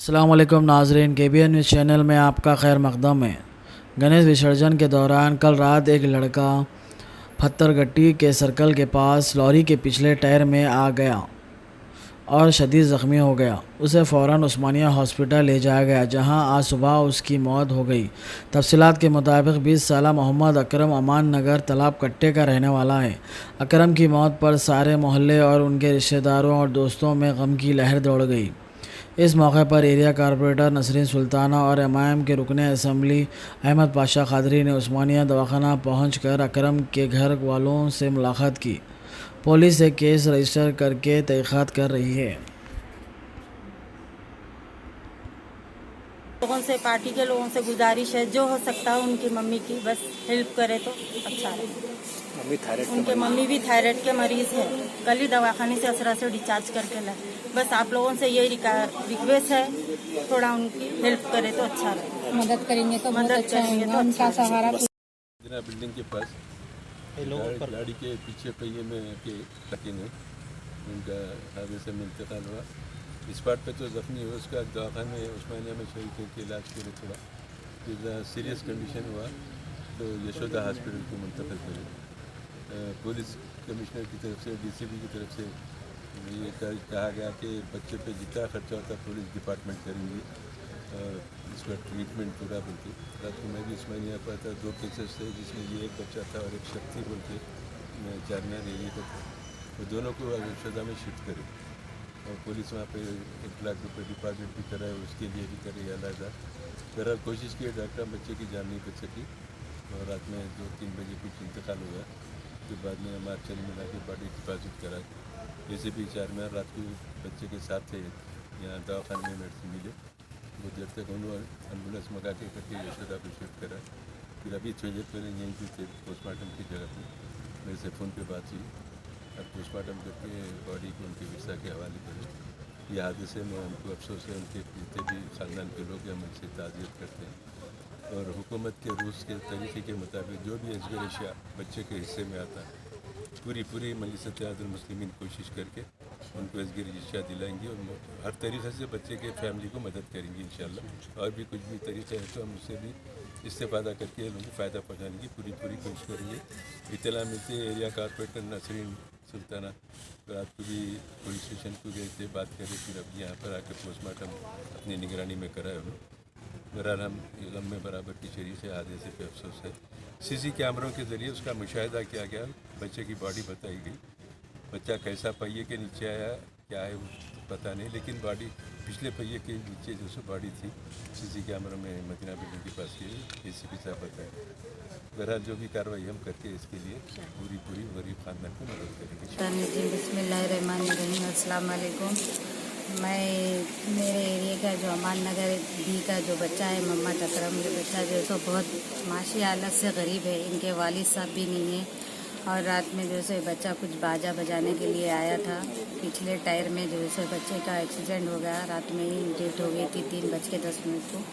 अस्सलाम वालेकुम नाजरीन, KBN न्यूज़ चैनल में आपका खैर मकदम है। गणेश विसर्जन के दौरान कल रात एक लड़का पत्थरगट्टी के सर्कल के पास लॉरी के पिछले टायर में आ गया और शदीद ज़ख्मी हो गया। उसे फ़ौरन उस्मानिया हॉस्पिटल ले जाया गया, जहां आज सुबह उसकी मौत हो गई। तफसीलात के मुताबिक 20 साला मोहम्मद अकरम अमान नगर तालाब कट्टे का रहने वाला है। अकरम की मौत पर सारे मोहल्ले और उनके रिश्तेदारों और दोस्तों में गम की लहर दौड़ गई। इस मौके पर एरिया कारपोरेटर नसरीन सुल्ताना और एमआईएम के रुकने असम्बली अहमद पाशा कादरी ने उस्मानिया दवाखाना पहुंचकर अकरम के घर वालों से मुलाकात की। पुलिस एक केस रजिस्टर करके तहकीकात कर रही है। लोगों से, पार्टी के लोगों से गुजारिश है, जो हो सकता है उनकी मम्मी की बस हेल्प करे तो अच्छा रहे। उनके मम्मी भी थायराइड के मरीज है, कल ही दवाखाने से असरा से डिस्चार्ज करके लाए। बस आप लोगों से यही रिक्वेस्ट है, थोड़ा उनकी हेल्प करे तो अच्छा रहे। मदद करेंगे तो बहुत अच्छा करेंगे होगा, तो उनका अच्छा सहारा। बिल्डिंग के पास गाड़ी के पीछे पहिए में के लगे ने उनका हादसे में इंतकाल हुआ। इस बात पे तो जख्मी हुआ, उसका दवाखाने उस्मानिया में शहीद के इलाज के लिए थोड़ा फिर सीरियस कंडीशन हुआ तो यशोदा हॉस्पिटल को मुंतकिल करे। पुलिस कमिश्नर की तरफ से, DCP की तरफ से ये कहा गया कि बच्चे पे जितना खर्चा होता है पुलिस डिपार्टमेंट करेंगी और इसका ट्रीटमेंट पूरा बोलते। रात को मैं भी उस्मानिया पर था, 2 केसेस थे जिसमें ये एक बच्चा था और एक शक्ति बोल के चारमीनार एरिया का था। वो दोनों को यशोदा में शिफ्ट करे और पुलिस वहाँ पे 1 लाख रुपये डिपॉजिट भी कराए, उसके लिए भी करे अलहदा। बहरहाल कोशिश की, डॉक्टर बच्चे की जान नहीं बच सकी और रात में 2-3 बजे कुछ इंतकाल हुआ। फिर बाद में हमारे चल मिला के बॉडी डिपॉजिट करा। जैसे भी चारमीनार रात को बच्चे के साथ थे, यहाँ दवाखाने में मेडिसिन मिले, वो देर तक उन्होंने एम्बुलेंस मंगा के करके यशोदा को शिफ्ट करा। फिर अभी थोड़ी देर पहले यहीं पे थे पोस्टमार्टम की जगह पर, मेरे से फ़ोन पे बात हुई। अब पोस्टमार्टम करके बॉडी को उनके विरसा के हवाले करें। ये हादसे में हमको अफसोस है, उनके जितने भी ख़ानदान के लोग हैं हम उनसे ताज़ियत करते हैं और हुकूमत के रूल्स के तरीके के मुताबिक जो भी अजगर अशिया बच्चे के हिस्से में आता है पूरी मजलिस मुस्लिमीन कोशिश करके उनको अजगर अशिया दिलाएंगे और हर तरीक़े से बच्चे के फैमिली को मदद करेंगे इंशाल्लाह। और भी कुछ भी तरीक़े हैं तो हम उससे भी इस्तेफादा करके लोगों को फ़ायदा पहुँचाने की पूरी कोशिश करेंगे। इत्तला मिलती है, एरिया कारपोरेटर नसरीन सुल्ताना रात को भी पुलिस स्टेशन को गए थे, बात करे, फिर अब यहाँ पर आकर पोस्टमार्टम अपनी निगरानी में कराए उन्होंने। बहरहाल हम गम में बराबर की शरीक है, हादसे पे अफसोस है। CC कैमरों के ज़रिए उसका मुशाहिदा किया गया, बच्चे की बॉडी बताई गई। बच्चा कैसा पहिए के नीचे आया क्या है वो पता नहीं, लेकिन बॉडी पिछले पहिए के नीचे जो सो बॉडी थी CC कैमरों में मदीना बिल्डिंग के पास की ACP साहब बताया। बहरहाल जो भी कार्रवाई हम करके इसके लिए पूरी गरीब खानदान को मदद करेंगे। बिस्मिल्लाहिर्रहमानिर्रहीम। अस्सलाम वालेकुम। मैं मेरे एरिया का जो अमान नगर डी का जो बच्चा है मोहम्मद अकरम, ये बच्चा जो है तो बहुत माशी हालत से गरीब है, इनके वालिद साहब भी नहीं है। और रात में जो है बच्चा कुछ बाजा बजाने के लिए आया था, पिछले टायर में जो है बच्चे का एक्सीडेंट हो गया, रात में ही डेथ हो गई थी 3:10 को।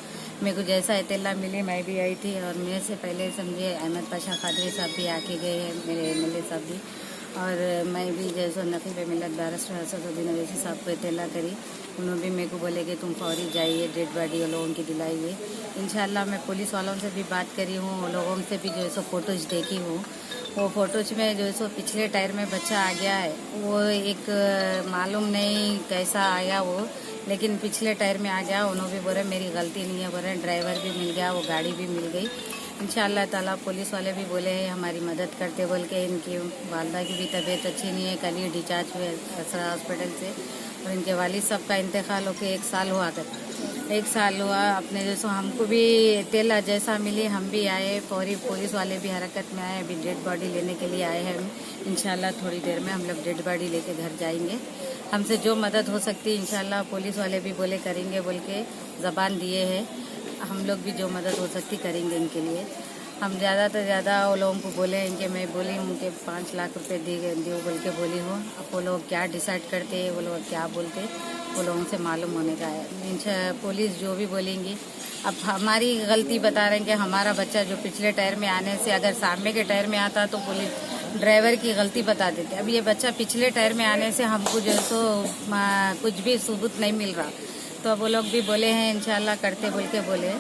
मेरे को जैसा इत्तला मिली मैं भी आई थी और मेरे से पहले समझे अहमद पाशा कादरी साहब भी आके गए हैं, मेरे MLA साहब भी, और मैं भी जैसे नकीब मिलत बैरिस्टर असदुद्दीन अवैसी साहब को इत्तला करी। उन्होंने भी मेरे को बोले कि तुम फौरी जाइए, डेड बॉडी लोगों की दिलाइए। इंशाल्लाह मैं पुलिस वालों से भी बात करी हूँ, लोगों से भी जो है सो फ़ोटोज़ देखी हूँ। वो फ़ोटोज में जो है सो पिछले टायर में बच्चा आ गया है, वो एक मालूम नहीं कैसा आया वो, लेकिन पिछले टायर में आ गया। उन्होंने भी बोले मेरी गलती नहीं है, बोले ड्राइवर भी मिल गया, वो गाड़ी भी मिल गई। इंशाअल्लाह ताला पुलिस वाले भी बोले हैं हमारी मदद करते बोल के। इनकी वालदा की भी तबीयत अच्छी नहीं है, कल ही डिस्चार्ज हुए असरा हॉस्पिटल से, और इनके वालिद साहब का इंतकाल होकर 1 साल हुआ कर 1 साल हुआ। अपने जैसो हमको भी तेला जैसा मिली, हम भी आए, फौरी पुलिस वाले भी हरकत में आए, अभी डेड बॉडी लेने के लिए आए हैं। इंशाल्लाह थोड़ी देर में हम लोग डेड बॉडी लेके घर जाएंगे। हमसे जो मदद हो सकती है इंशाल्लाह पुलिस वाले भी बोले करेंगे बोल के ज़बान दिए हैं, हम लोग भी जो मदद हो सकती करेंगे इनके लिए। हम ज़्यादा से ज़्यादा वो लोगों को बोले हैं कि मैं बोली हूँ कि 5 लाख रुपए दियो बोल के बोली हूँ। अब वो लोग क्या डिसाइड करते हैं, वो लोग क्या बोलते, वो लोगों से मालूम होने का है। पुलिस जो भी बोलेंगी, अब हमारी गलती बता रहे हैं कि हमारा बच्चा जो पिछले टायर में आने से अगर सामने के टायर में आता तो पुलिस ड्राइवर की गलती बता देते। अब ये बच्चा पिछले टायर में आने से हमको जो है सो कुछ भी सबूत नहीं मिल रहा, तो वो लोग भी बोले हैं इंशाल्लाह करते बोल के बोले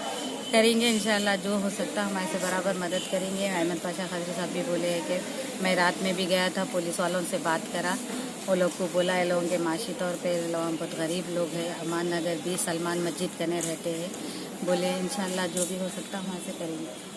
करेंगे इंशाल्लाह, जो हो सकता हमारे से बराबर मदद करेंगे। अहमद पाशा खादरी साहब भी बोले हैं कि मैं रात में भी गया था, पुलिस वालों से बात करा, वो लोग को बोला है लोगों के माशी तौर पे लोग बहुत गरीब लोग हैं, अमान नगर भी सलमान मस्जिद कने रहते हैं, बोले इंशाल्लाह जो भी हो सकता हमारे से करेंगे।